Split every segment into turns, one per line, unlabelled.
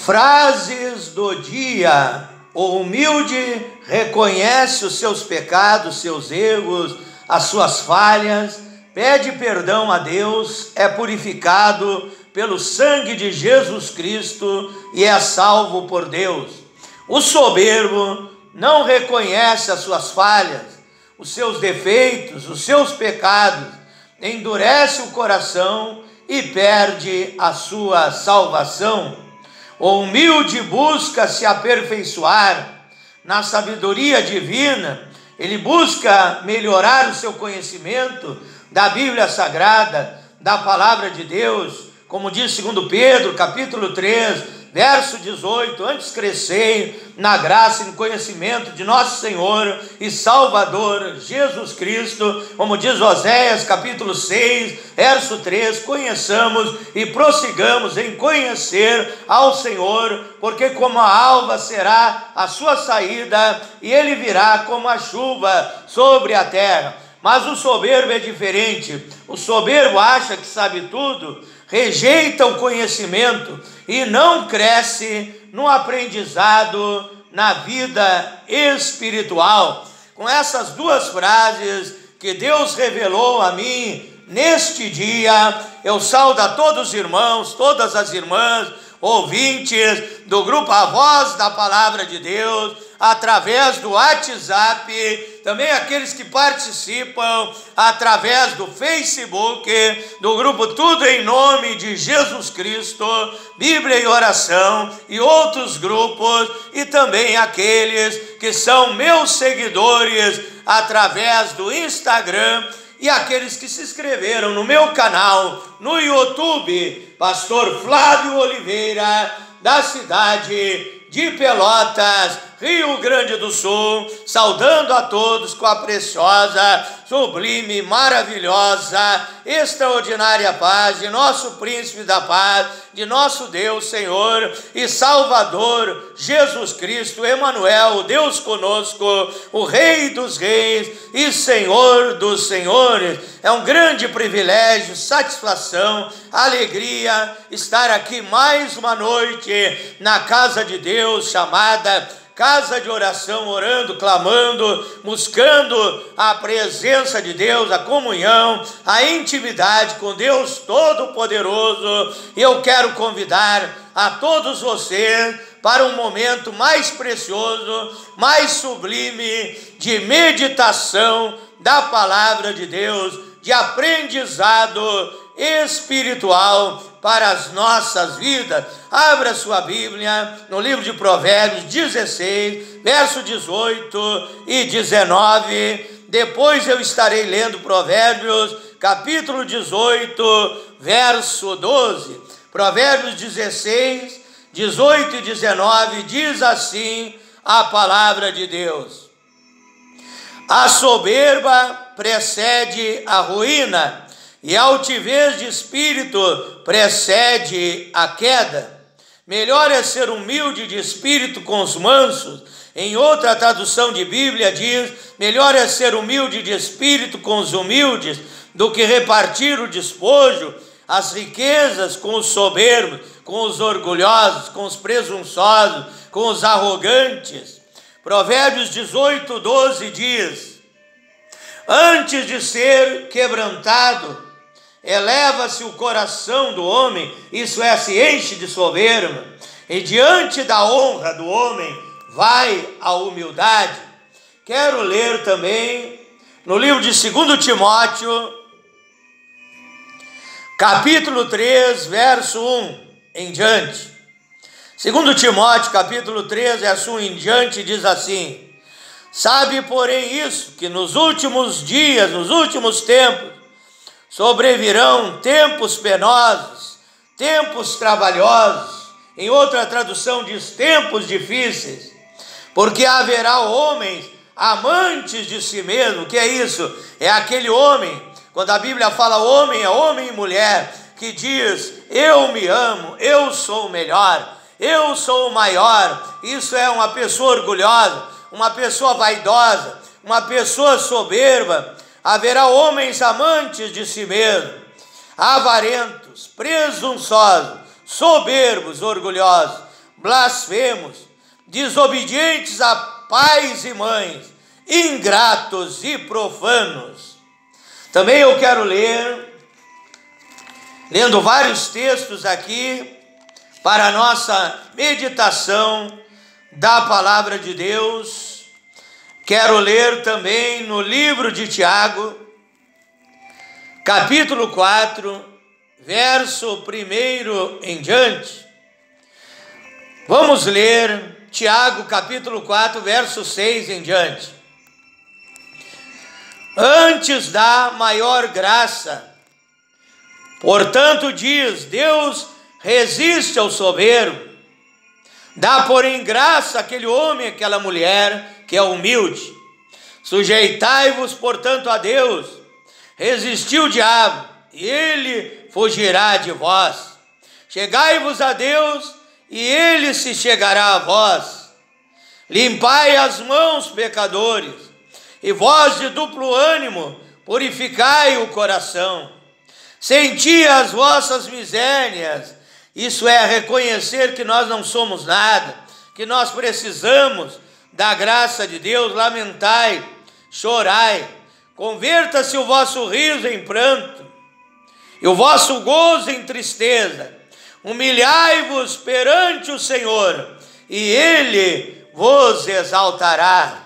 Frases do dia. O humilde reconhece os seus pecados, seus erros, as suas falhas, pede perdão a Deus, é purificado pelo sangue de Jesus Cristo e é salvo por Deus. O soberbo não reconhece as suas falhas, os seus defeitos, os seus pecados, endurece o coração e perde a sua salvação. O humilde busca se aperfeiçoar na sabedoria divina, ele busca melhorar o seu conhecimento da Bíblia Sagrada, da Palavra de Deus, como diz 2 Pedro, capítulo 3, verso 18, antes crescei na graça e no conhecimento de nosso Senhor e Salvador Jesus Cristo, como diz Oséias, capítulo 6, verso 3, conheçamos e prossigamos em conhecer ao Senhor, porque como a alva será a sua saída, e ele virá como a chuva sobre a terra. Mas o soberbo é diferente, o soberbo acha que sabe tudo, rejeita o conhecimento e não cresce no aprendizado na vida espiritual. Com essas duas frases que Deus revelou a mim neste dia, eu saúdo a todos os irmãos, todas as irmãs, ouvintes do grupo A Voz da Palavra de Deus, através do WhatsApp, também aqueles que participam através do Facebook, do grupo Tudo em Nome de Jesus Cristo, Bíblia e Oração e outros grupos, e também aqueles que são meus seguidores através do Instagram e aqueles que se inscreveram no meu canal no YouTube, Pastor Flávio Oliveira, da cidade de Pelotas, Rio Grande do Sul, saudando a todos com a preciosa, sublime, maravilhosa, extraordinária paz de nosso príncipe da paz, de nosso Deus, Senhor e Salvador, Jesus Cristo, Emanuel, Deus conosco, o Rei dos reis e Senhor dos senhores. É um grande privilégio, satisfação, alegria estar aqui mais uma noite na casa de Deus, chamada casa de oração, orando, clamando, buscando a presença de Deus, a comunhão, a intimidade com Deus Todo-Poderoso. E eu quero convidar a todos vocês para um momento mais precioso, mais sublime de meditação da palavra de Deus, de aprendizado espiritual para as nossas vidas. Abra sua Bíblia no livro de Provérbios 16, verso 18 e 19. Depois eu estarei lendo Provérbios capítulo 18, verso 12. Provérbios 16, 18 e 19 diz assim a palavra de Deus: a soberba precede a ruína, e a altivez de espírito precede a queda. Melhor é ser humilde de espírito com os mansos. Em outra tradução de Bíblia diz: melhor é ser humilde de espírito com os humildes do que repartir o despojo, as riquezas com os soberbos, com os orgulhosos, com os presunçosos, com os arrogantes. Provérbios 18, 12 diz: antes de ser quebrantado, eleva-se o coração do homem, isso é, se enche de soberba, e diante da honra do homem vai a humildade. Quero ler também no livro de 2 Timóteo, capítulo 3, verso 1 em diante. 2 Timóteo, capítulo 3, verso 1 em diante, diz assim: sabe, porém, isso, que nos últimos dias, nos últimos tempos, sobrevirão tempos penosos, tempos trabalhosos. Em outra tradução diz tempos difíceis, porque haverá homens amantes de si mesmo. O que é isso? É aquele homem, quando a Bíblia fala homem, é homem e mulher, que diz: eu me amo, eu sou o melhor, eu sou o maior. Isso é uma pessoa orgulhosa, uma pessoa vaidosa, uma pessoa soberba. Haverá homens amantes de si mesmo, avarentos, presunçosos, soberbos, orgulhosos, blasfemos, desobedientes a pais e mães, ingratos e profanos. Também eu quero lendo vários textos aqui para a nossa meditação da palavra de Deus. Quero ler também no livro de Tiago, capítulo 4, verso 1 em diante. Vamos ler Tiago, capítulo 4, verso 6 em diante. Antes da maior graça, portanto diz, Deus resiste ao soberbo, dá porém graça àquele homem, àquela mulher que é humilde. Sujeitai-vos, portanto, a Deus, resisti o diabo, e ele fugirá de vós. Chegai-vos a Deus, e ele se chegará a vós. Limpai as mãos, pecadores, e vós de duplo ânimo, purificai o coração. Senti as vossas misérias, isso é reconhecer que nós não somos nada, que nós precisamos da graça de Deus. Lamentai, chorai, converta-se o vosso riso em pranto, e o vosso gozo em tristeza. Humilhai-vos perante o Senhor, e Ele vos exaltará.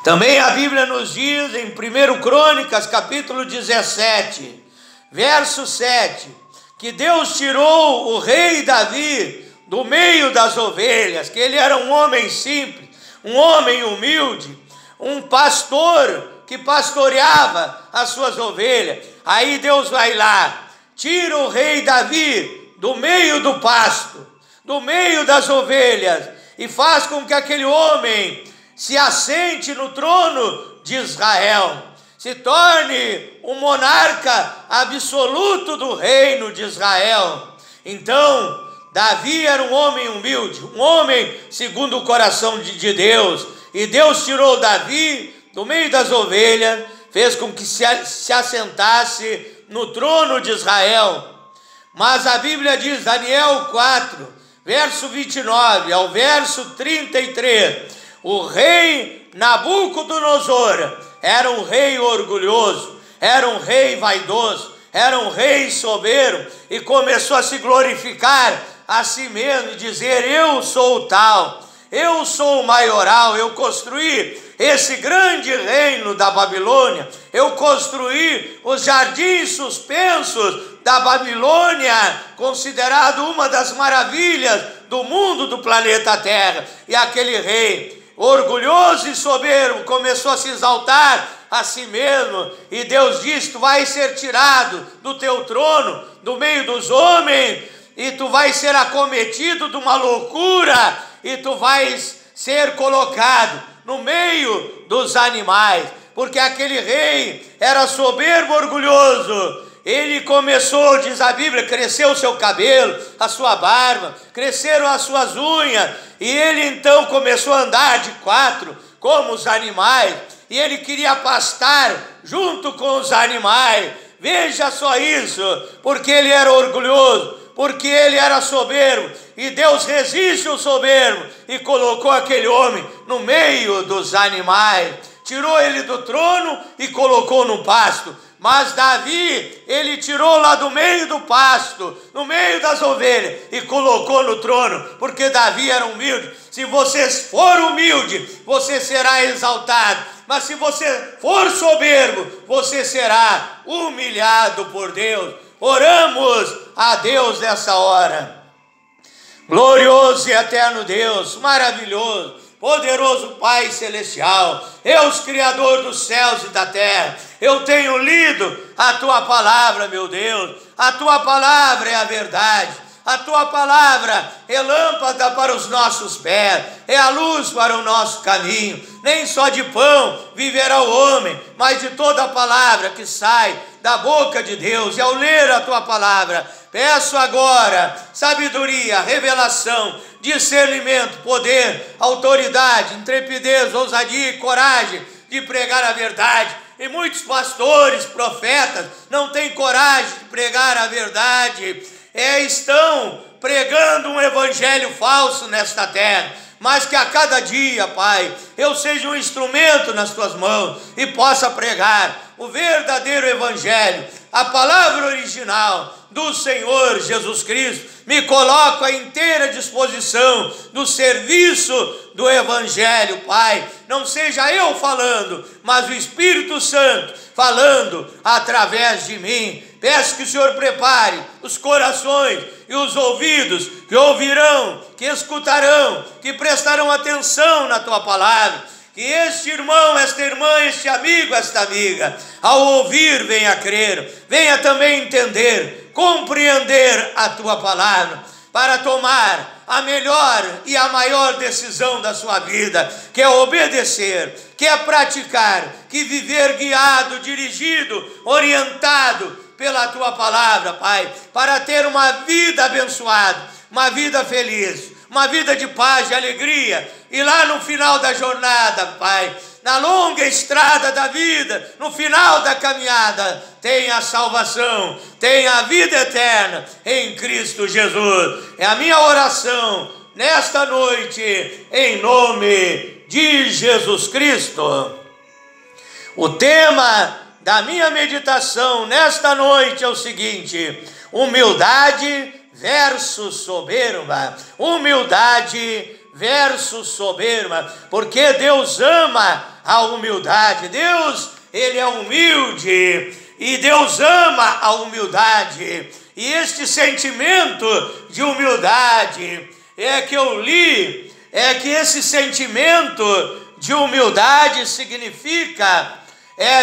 Também a Bíblia nos diz em 1 Crônicas, capítulo 17, verso 7, que Deus tirou o rei Davi do meio das ovelhas, que ele era um homem simples, um homem humilde, um pastor que pastoreava as suas ovelhas. Aí Deus vai lá, tira o rei Davi do meio do pasto, do meio das ovelhas, e faz com que aquele homem se assente no trono de Israel, se torne o monarca absoluto do reino de Israel. Então, Davi era um homem humilde, um homem segundo o coração de Deus, e Deus tirou Davi do meio das ovelhas, fez com que se assentasse no trono de Israel. Mas a Bíblia diz, Daniel 4, verso 29 ao verso 33, o rei Nabucodonosor era um rei orgulhoso, era um rei vaidoso, era um rei soberbo, e começou a se glorificar a si mesmo e dizer, eu sou tal, eu sou o maioral, eu construí esse grande reino da Babilônia, eu construí os jardins suspensos da Babilônia, considerado uma das maravilhas do mundo, do planeta Terra. E aquele rei orgulhoso e soberbo começou a se exaltar a si mesmo, e Deus disse, tu vais ser tirado do teu trono, do meio dos homens, e tu vais ser acometido de uma loucura, e tu vais ser colocado no meio dos animais, porque aquele rei era soberbo, orgulhoso. Ele começou, diz a Bíblia, cresceu o seu cabelo, a sua barba, cresceram as suas unhas, e ele então começou a andar de quatro, como os animais, e ele queria pastar junto com os animais. Veja só isso, porque ele era orgulhoso, porque ele era soberbo, e Deus resiste ao soberbo, e colocou aquele homem no meio dos animais, tirou ele do trono e colocou no pasto. Mas Davi, ele tirou lá do meio do pasto, no meio das ovelhas, e colocou no trono, porque Davi era humilde. Se você for humilde, você será exaltado, mas se você for soberbo, você será humilhado por Deus. Oramos a Deus nessa hora. Glorioso e eterno Deus, maravilhoso, poderoso Pai Celestial, Deus Criador dos céus e da terra, eu tenho lido a Tua palavra, meu Deus, a Tua palavra é a verdade, a Tua palavra é lâmpada para os nossos pés, é a luz para o nosso caminho. Nem só de pão viverá o homem, mas de toda a palavra que sai da boca de Deus. E ao ler a Tua palavra, peço agora sabedoria, revelação, discernimento, poder, autoridade, intrepidez, ousadia e coragem de pregar a verdade. E muitos pastores, profetas, não têm coragem de pregar a verdade, estão pregando um evangelho falso nesta terra, mas que a cada dia, Pai, eu seja um instrumento nas tuas mãos e possa pregar o verdadeiro evangelho, a palavra original do Senhor Jesus Cristo. Me coloco à inteira disposição do serviço do evangelho, Pai. Não seja eu falando, mas o Espírito Santo falando através de mim. Peço que o Senhor prepare os corações e os ouvidos que ouvirão, que escutarão, que prestarão atenção na tua palavra. Que este irmão, esta irmã, este amigo, esta amiga, ao ouvir, venha crer, venha também entender, compreender a tua palavra, para tomar a melhor e a maior decisão da sua vida, que é obedecer, que é praticar, que viver guiado, dirigido, orientado pela tua palavra, Pai, para ter uma vida abençoada, uma vida feliz, uma vida de paz, de alegria, e lá no final da jornada, Pai, na longa estrada da vida, no final da caminhada, tenha a salvação, tenha a vida eterna em Cristo Jesus. É a minha oração nesta noite, em nome de Jesus Cristo. O tema da minha meditação nesta noite é o seguinte: humildade versus soberba. Humildade versus soberba, porque Deus ama a humildade. Deus, Ele é humilde e Deus ama a humildade. E este sentimento de humildade que eu li, que esse sentimento de humildade significa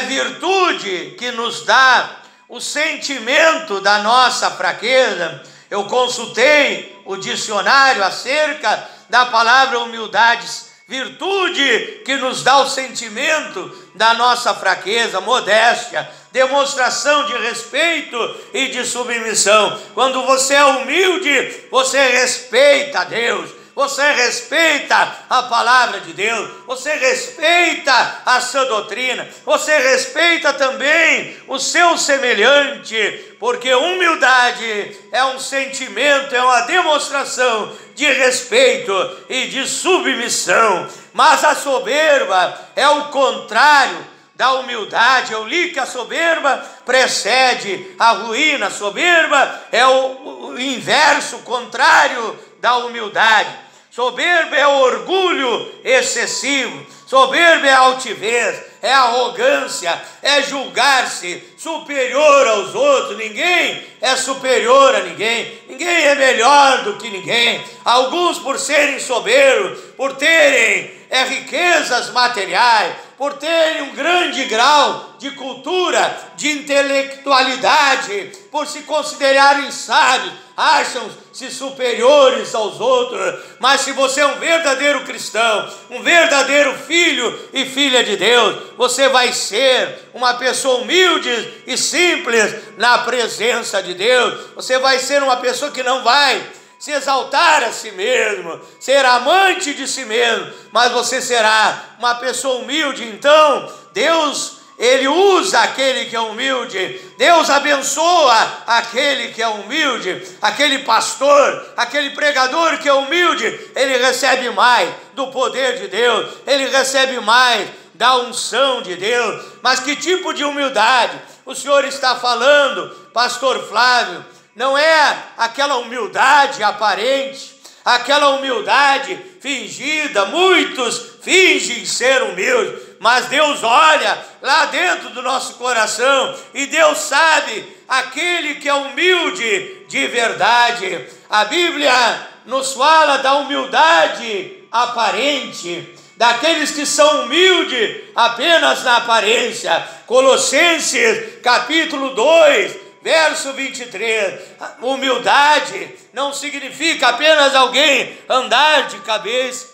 virtude que nos dá o sentimento da nossa fraqueza. Eu consultei o dicionário acerca da palavra humildade, virtude que nos dá o sentimento da nossa fraqueza, modéstia, demonstração de respeito e de submissão. Quando você é humilde, você respeita a Deus, você respeita a palavra de Deus, você respeita a sua doutrina, você respeita também o seu semelhante, porque humildade é um sentimento, é uma demonstração de respeito e de submissão. Mas a soberba é o contrário da humildade. Eu li que a soberba precede a ruína. A soberba é o inverso, o contrário da humildade. Soberba é o orgulho excessivo, soberba é a altivez, é a arrogância, é julgar-se superior aos outros. Ninguém é superior a ninguém, ninguém é melhor do que ninguém. Alguns, por serem soberbos, por terem riquezas materiais, por terem um grande grau de cultura, de intelectualidade, por se considerarem sábios, acham-se superiores aos outros. Mas se você é um verdadeiro cristão, um verdadeiro filho e filha de Deus, você vai ser uma pessoa humilde e simples na presença de Deus. Você vai ser uma pessoa que não vai se exaltar a si mesmo, ser amante de si mesmo, mas você será uma pessoa humilde. Então Deus, Ele usa aquele que é humilde. Deus abençoa aquele que é humilde. Aquele pastor, aquele pregador que é humilde, ele recebe mais do poder de Deus, ele recebe mais da unção de Deus. Mas que tipo de humildade o Senhor está falando, pastor Flávio? Não é aquela humildade aparente, aquela humildade fingida. Muitos fingem ser humildes, mas Deus olha lá dentro do nosso coração e Deus sabe aquele que é humilde de verdade. A Bíblia nos fala da humildade aparente, daqueles que são humildes apenas na aparência. Colossenses capítulo 2, verso 23, humildade não significa apenas alguém andar de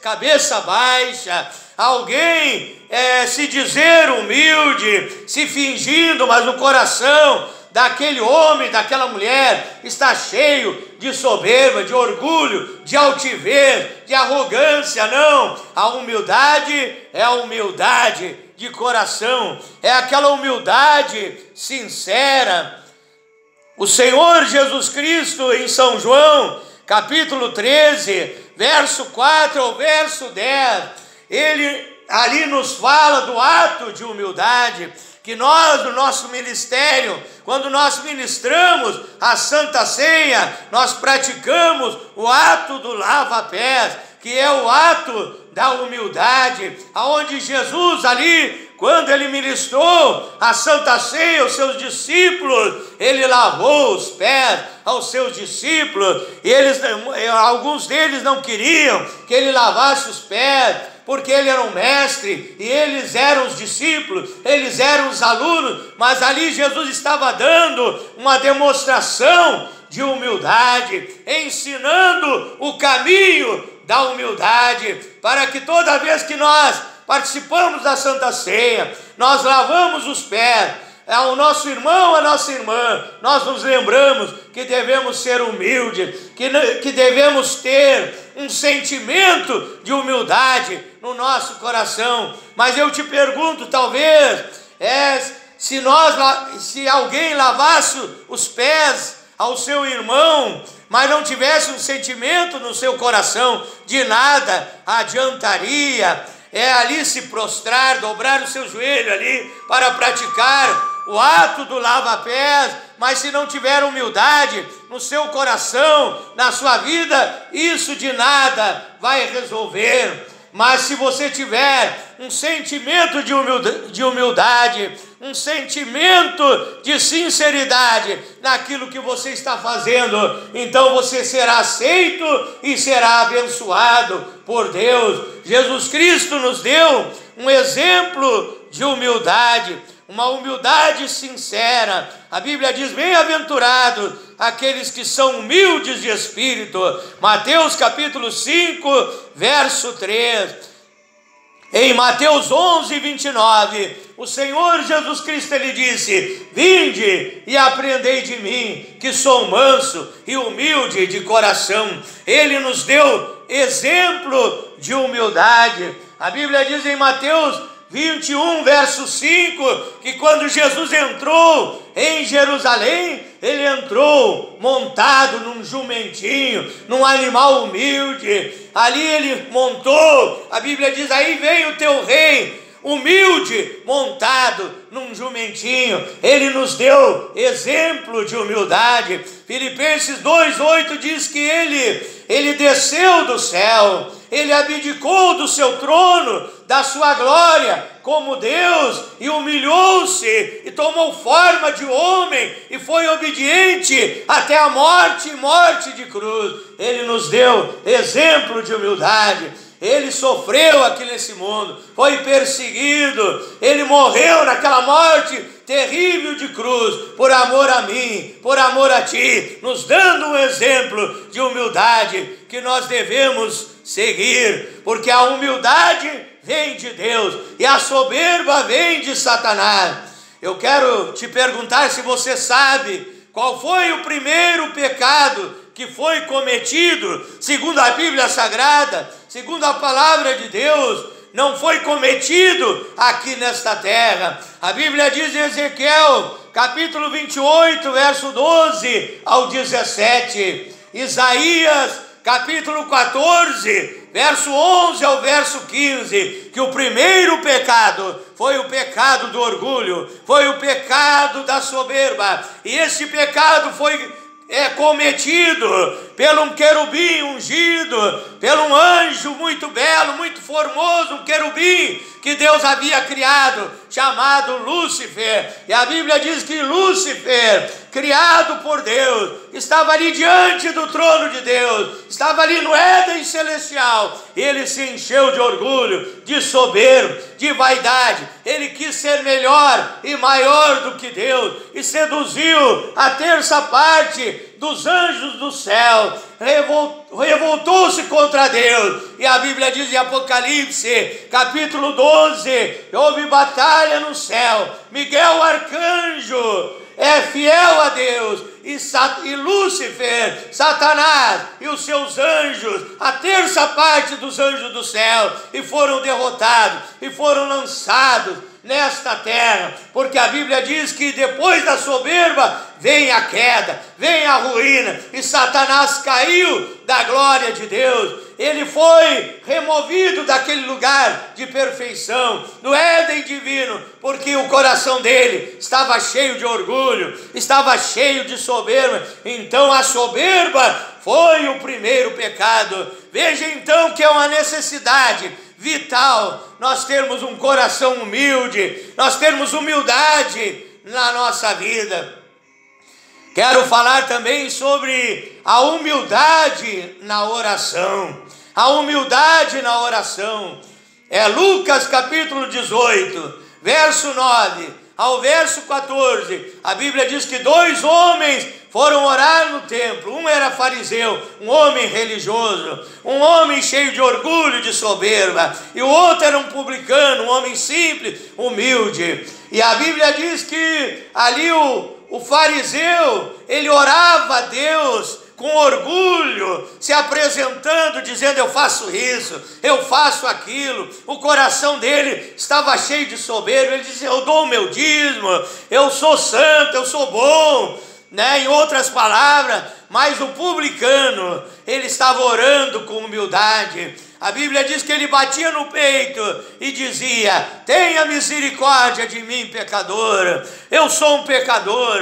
cabeça baixa, alguém se dizer humilde, se fingindo, mas no coração daquele homem, daquela mulher, está cheio de soberba, de orgulho, de altivez, de arrogância. Não, a humildade é a humildade de coração, é aquela humildade sincera. O Senhor Jesus Cristo, em São João, capítulo 13, verso 4 ao verso 10, ele ali nos fala do ato de humildade, que nós, no nosso ministério, quando nós ministramos a Santa Ceia, nós praticamos o ato do lava-pés, que é o ato da humildade, aonde Jesus ali, quando ele ministrou a Santa Ceia aos seus discípulos, ele lavou os pés aos seus discípulos, e alguns deles não queriam que ele lavasse os pés, porque ele era um mestre, e eles eram os discípulos, eles eram os alunos, mas ali Jesus estava dando uma demonstração de humildade, ensinando o caminho da humildade, para que toda vez que nós participamos da Santa Ceia, nós lavamos os pés ao nosso irmão, à nossa irmã, nós nos lembramos que devemos ser humildes, que devemos ter um sentimento de humildade no nosso coração. Mas eu te pergunto, talvez, se alguém lavasse os pés ao seu irmão, mas não tivesse um sentimento no seu coração, de nada adiantaria ali se prostrar, dobrar o seu joelho ali para praticar o ato do lava-pés, mas se não tiver humildade no seu coração, na sua vida, isso de nada vai resolver. Mas se você tiver um sentimento de humildade, um sentimento de sinceridade naquilo que você está fazendo, então você será aceito e será abençoado por Deus. Jesus Cristo nos deu um exemplo de humildade, uma humildade sincera. A Bíblia diz: bem-aventurados aqueles que são humildes de espírito. Mateus capítulo 5, verso 3. Em Mateus 11, 29, o Senhor Jesus Cristo, ele disse: vinde e aprendei de mim, que sou manso e humilde de coração. Ele nos deu exemplo de humildade. A Bíblia diz em Mateus 21, verso 5, que quando Jesus entrou em Jerusalém, ele entrou montado num jumentinho, num animal humilde. Ali ele montou, a Bíblia diz: aí vem o teu rei, humilde, montado num jumentinho. Ele nos deu exemplo de humildade. Filipenses 2:8 diz que ele desceu do céu, ele abdicou do seu trono, da sua glória como Deus, e humilhou-se e tomou forma de homem e foi obediente até a morte e morte de cruz. Ele nos deu exemplo de humildade. Ele sofreu aqui nesse mundo, foi perseguido, ele morreu naquela morte terrível de cruz, por amor a mim, por amor a ti, nos dando um exemplo de humildade que nós devemos seguir, porque a humildade vem de Deus e a soberba vem de Satanás. Eu quero te perguntar se você sabe qual foi o primeiro pecado que foi cometido, segundo a Bíblia Sagrada, segundo a palavra de Deus. Não foi cometido aqui nesta terra. A Bíblia diz em Ezequiel, capítulo 28, verso 12 ao 17. Isaías, capítulo 14, verso 11 ao verso 15, que o primeiro pecado foi o pecado do orgulho, foi o pecado da soberba, e esse pecado foi cometido pelo um querubim ungido, pelo um anjo muito belo, muito formoso, um querubim que Deus havia criado, chamado Lúcifer. E a Bíblia diz que Lúcifer, criado por Deus, estava ali diante do trono de Deus, estava ali no Éden celestial. Ele se encheu de orgulho, de soberba, de vaidade. Ele quis ser melhor e maior do que Deus, e seduziu a terça parte dos anjos do céu, revoltou-se contra Deus. E a Bíblia diz em Apocalipse, capítulo 12, houve batalha no céu. Miguel, arcanjo, é fiel a Deus, e Lúcifer, Satanás e os seus anjos, a terça parte dos anjos do céu, e foram derrotados, e foram lançados nesta terra, porque a Bíblia diz que depois da soberba vem a queda, vem a ruína, e Satanás caiu da glória de Deus. Ele foi removido daquele lugar de perfeição, do Éden divino, porque o coração dele estava cheio de orgulho, estava cheio de soberba. Então a soberba foi o primeiro pecado. Veja então que é uma necessidade vital nós termos um coração humilde, nós termos humildade na nossa vida. Quero falar também sobre a humildade na oração. A humildade na oração. É Lucas capítulo 18, verso 9 ao verso 14. A Bíblia diz que 2 homens foram orar no templo. Um era fariseu, um homem religioso, um homem cheio de orgulho, de soberba. E o outro era um publicano, um homem simples, humilde. E a Bíblia diz que ali o fariseu, ele orava a Deus com orgulho, se apresentando, dizendo: eu faço isso, eu faço aquilo. O coração dele estava cheio de soberba. Ele dizia: eu dou o meu dízimo, eu sou santo, eu sou bom, né? Em outras palavras. Mas o publicano, ele estava orando com humildade. A Bíblia diz que ele batia no peito e dizia: tenha misericórdia de mim, pecador. Eu sou um pecador.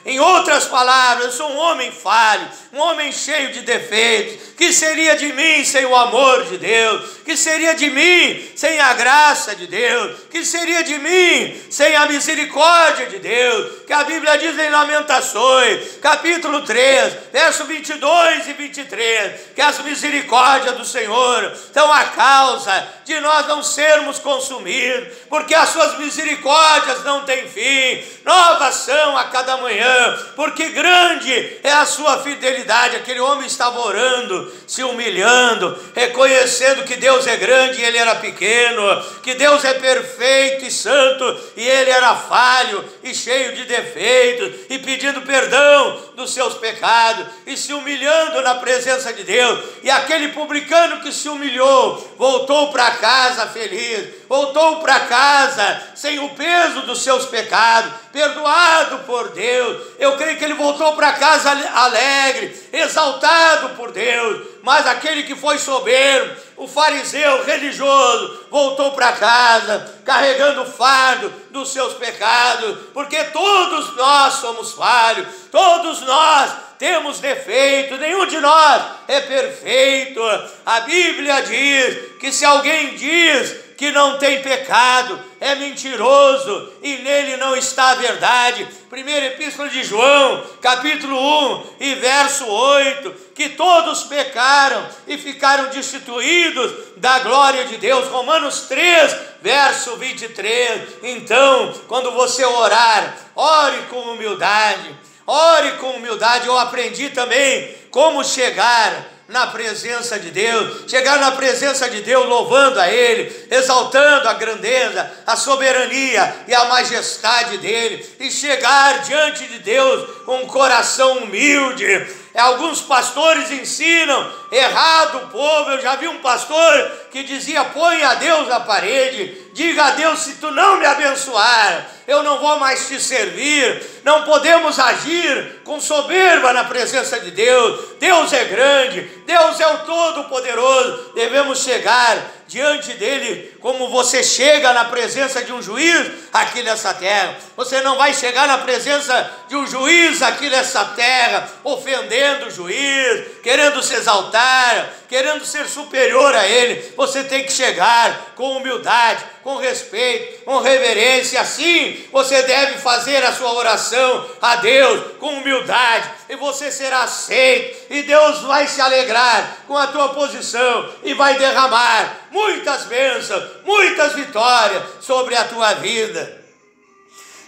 Em outras palavras, eu sou um homem falho, um homem cheio de defeitos. Que seria de mim sem o amor de Deus? Que seria de mim sem a graça de Deus? Que seria de mim sem a misericórdia de Deus? Que a Bíblia diz em Lamentações, capítulo 3, verso 22 e 23, que as misericórdias do Senhor são a causa de nós não sermos consumidos, porque as suas misericórdias não têm fim, novas são a cada manhã, porque grande é a sua fidelidade. Aquele homem estava orando, se humilhando, reconhecendo que Deus é grande e ele era pequeno, que Deus é perfeito e santo e ele era falho e cheio de defeitos, e pedindo perdão dos seus pecados e se humilhando na presença de Deus. E aquele publicano que se humilhou voltou para casa feliz, voltou para casa sem o peso dos seus pecados, perdoado por Deus. Eu creio que ele voltou para casa alegre, exaltado por Deus. Mas aquele que foi soberbo, o fariseu religioso, voltou para casa carregando o fardo dos seus pecados, porque todos nós somos falhos, todos nós temos defeito, nenhum de nós é perfeito. A Bíblia diz que se alguém diz que não tem pecado, é mentiroso e nele não está a verdade. Primeira Epístola de João, capítulo 1 e verso 8, que todos pecaram e ficaram destituídos da glória de Deus. Romanos 3, verso 23. Então, quando você orar, ore com humildade, ore com humildade. Eu aprendi também como chegar na presença de Deus, chegar na presença de Deus louvando a Ele, exaltando a grandeza, a soberania e a majestade dEle, e chegar diante de Deus com um coração humilde. Alguns pastores ensinam errado o povo. Eu já vi um pastor que dizia: põe a Deus na parede, diga a Deus: se tu não me abençoar, eu não vou mais te servir. Não podemos agir com soberba na presença de Deus. Deus é grande, Deus é o Todo-Poderoso. Devemos chegar diante dele como você chega na presença de um juiz aqui nessa terra. Você não vai chegar na presença de um juiz aqui nessa terra ofendendo o juiz, querendo se exaltar, querendo ser superior a ele. Você tem que chegar com humildade, com respeito, com reverência. Assim você deve fazer a sua oração a Deus com humildade, e você será aceito, e Deus vai se alegrar com a tua posição e vai derramar muitas bênçãos, muitas vitórias sobre a tua vida.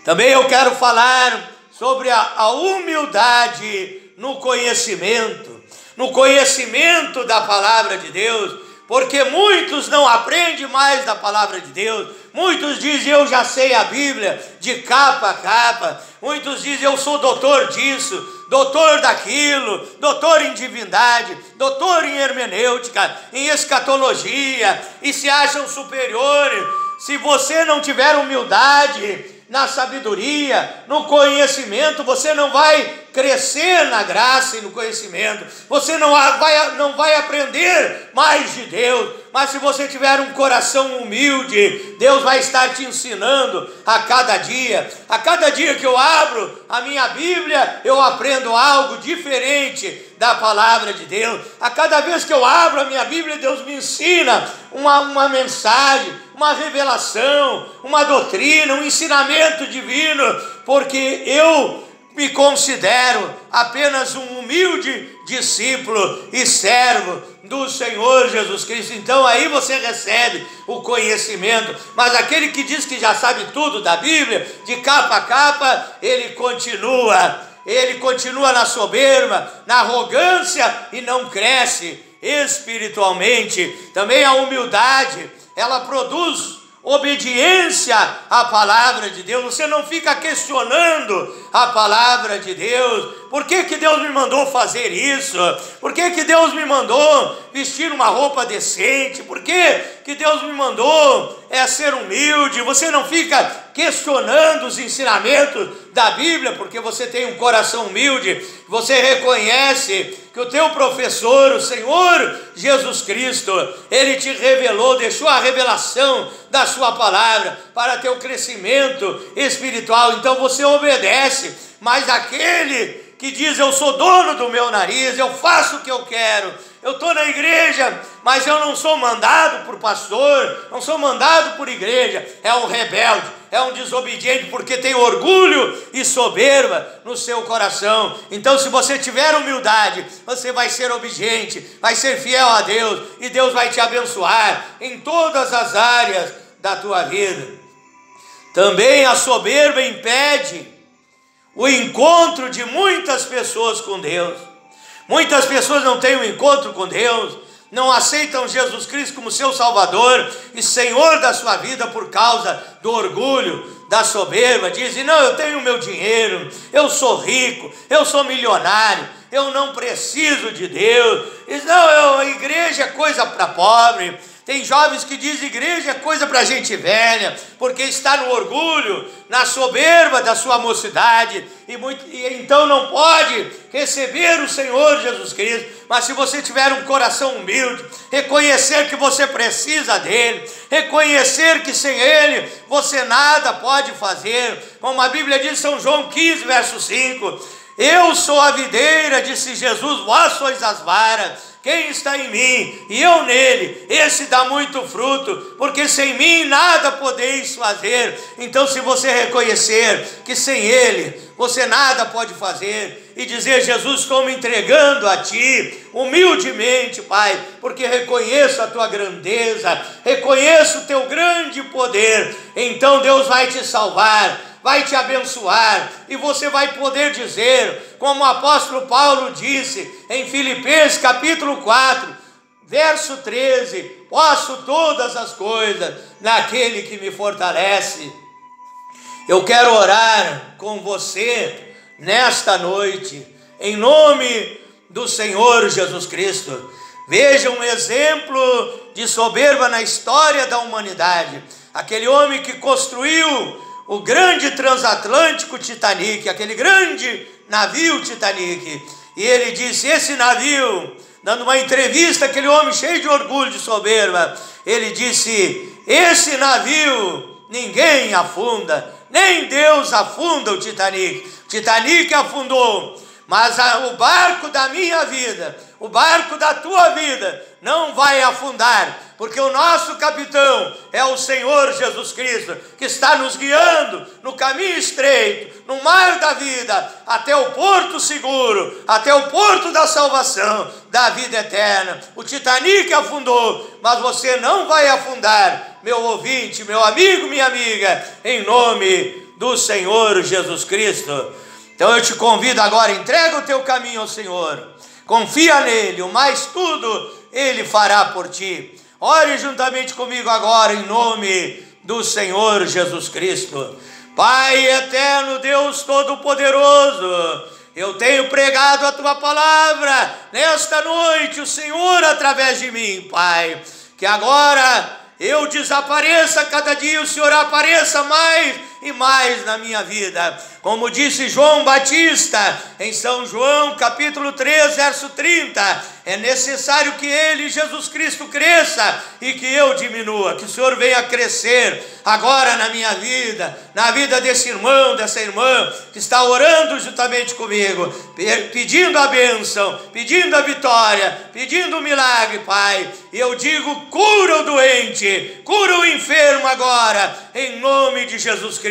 Também eu quero falar sobre a humildade no conhecimento da palavra de Deus, porque muitos não aprendem mais da palavra de Deus. Muitos dizem: eu já sei a Bíblia de capa a capa. Muitos dizem: eu sou doutor disso, doutor daquilo, doutor em divindade, doutor em hermenêutica, em escatologia, e se acham superiores Se você não tiver humildade na sabedoria, no conhecimento, você não vai crescer na graça e no conhecimento, você não vai aprender mais de Deus. Mas se você tiver um coração humilde, Deus vai estar te ensinando a cada dia. A cada dia que eu abro a minha Bíblia, eu aprendo algo diferente da palavra de Deus. A cada vez que eu abro a minha Bíblia, Deus me ensina uma mensagem, uma revelação, uma doutrina, um ensinamento divino, porque eu me considero apenas um humilde discípulo e servo do Senhor Jesus Cristo. Então aí você recebe o conhecimento. Mas aquele que diz que já sabe tudo da Bíblia, de capa a capa, ele continua na soberba, na arrogância e não cresce espiritualmente. Também a humildade, ela produz obediência à palavra de Deus. Você não fica questionando a palavra de Deus. Por que Deus me mandou fazer isso? Por que Deus me mandou vestir uma roupa decente? Por que Deus me mandou ser humilde? Você não fica questionando os ensinamentos da Bíblia, porque você tem um coração humilde. Você reconhece que o teu professor, o Senhor Jesus Cristo, Ele te revelou, deixou a revelação da sua palavra para teu crescimento espiritual. Então você obedece. Mas aquele que diz: eu sou dono do meu nariz, eu faço o que eu quero, eu estou na igreja, mas eu não sou mandado por pastor, não sou mandado por igreja, é um rebelde, é um desobediente, porque tem orgulho e soberba no seu coração. Então, se você tiver humildade, você vai ser obediente, vai ser fiel a Deus, e Deus vai te abençoar em todas as áreas da tua vida. Também a soberba impede o encontro de muitas pessoas com Deus. Muitas pessoas não têm um encontro com Deus, não aceitam Jesus Cristo como seu Salvador e Senhor da sua vida por causa do orgulho, da soberba. Dizem: não, eu tenho o meu dinheiro, eu sou rico, eu sou milionário, eu não preciso de Deus. Diz: não, a igreja é coisa para pobre. Tem jovens que dizem: igreja é coisa para gente velha, porque está no orgulho, na soberba da sua mocidade, e então não pode receber o Senhor Jesus Cristo. Mas se você tiver um coração humilde, reconhecer que você precisa dele, reconhecer que sem ele você nada pode fazer, como a Bíblia diz em São João 15, verso 5, eu sou a videira, disse Jesus, vós sois as varas. Quem está em mim e eu nele, esse dá muito fruto, porque sem mim nada podeis fazer. Então, se você reconhecer que sem ele você nada pode fazer, e dizer: Jesus, estou me entregando a ti, humildemente, Pai, porque reconheço a tua grandeza, reconheço o teu grande poder, então Deus vai te salvar, vai te abençoar, e você vai poder dizer, como o apóstolo Paulo disse em Filipenses capítulo 4, verso 13: posso todas as coisas naquele que me fortalece. Eu quero orar com você nesta noite, em nome do Senhor Jesus Cristo. Veja um exemplo de soberba na história da humanidade. Aquele homem que construiu o grande transatlântico Titanic, aquele grande navio Titanic. E ele disse: esse navio, dando uma entrevista, aquele homem cheio de orgulho, de soberba, ele disse: esse navio ninguém afunda, nem Deus afunda o Titanic. O Titanic afundou, mas o barco da minha vida, o barco da tua vida não vai afundar, porque o nosso capitão é o Senhor Jesus Cristo, que está nos guiando no caminho estreito, no mar da vida, até o porto seguro, até o porto da salvação, da vida eterna. O Titanic afundou, mas você não vai afundar, meu ouvinte, meu amigo, minha amiga, em nome do Senhor Jesus Cristo. Então eu te convido agora: entrega o teu caminho ao Senhor, confia nele, o mais tudo ele fará por ti. Ore juntamente comigo agora, em nome do Senhor Jesus Cristo. Pai eterno, Deus Todo-Poderoso, eu tenho pregado a tua palavra nesta noite, o Senhor através de mim, Pai, que agora eu desapareça cada dia, o Senhor apareça mais e mais na minha vida. Como disse João Batista em São João capítulo 3, verso 30, é necessário que Ele, Jesus Cristo, cresça e que eu diminua, que o Senhor venha crescer agora na minha vida, na vida desse irmão, dessa irmã que está orando juntamente comigo, pedindo a bênção, pedindo a vitória, pedindo o milagre, Pai. E eu digo, cura o doente, cura o enfermo agora, em nome de Jesus Cristo.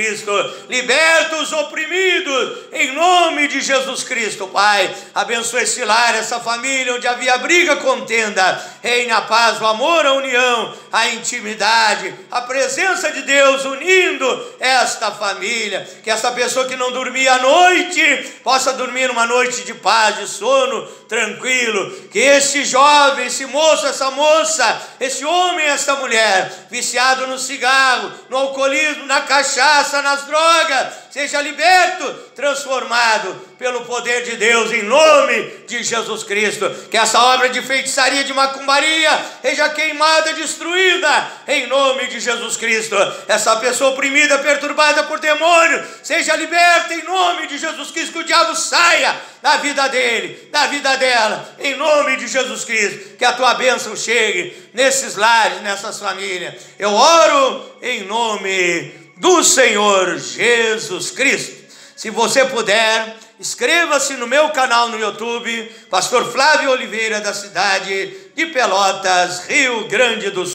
Liberta os oprimidos, em nome de Jesus Cristo, Pai. Abençoa esse lar, essa família onde havia briga, contenda. Reina a paz, o amor, a união, a intimidade, a presença de Deus unindo esta família. Que essa pessoa que não dormia à noite possa dormir uma noite de paz, de sono tranquilo. Que esse jovem, esse moço, essa moça, esse homem, essa mulher, viciado no cigarro, no alcoolismo, na cachaça, nas drogas, seja liberto, transformado pelo poder de Deus, em nome de Jesus Cristo. Que essa obra de feitiçaria, de macumbaria, seja queimada, destruída, em nome de Jesus Cristo. Essa pessoa oprimida, perturbada por demônio, seja liberta em nome de Jesus Cristo. Que o diabo saia da vida dele, da vida dela, em nome de Jesus Cristo. Que a tua bênção chegue nesses lares, nessas famílias. Eu oro em nome do Senhor Jesus Cristo. Se você puder, inscreva-se no meu canal no YouTube, Pastor Flávio Oliveira, da cidade de Pelotas, Rio Grande do Sul.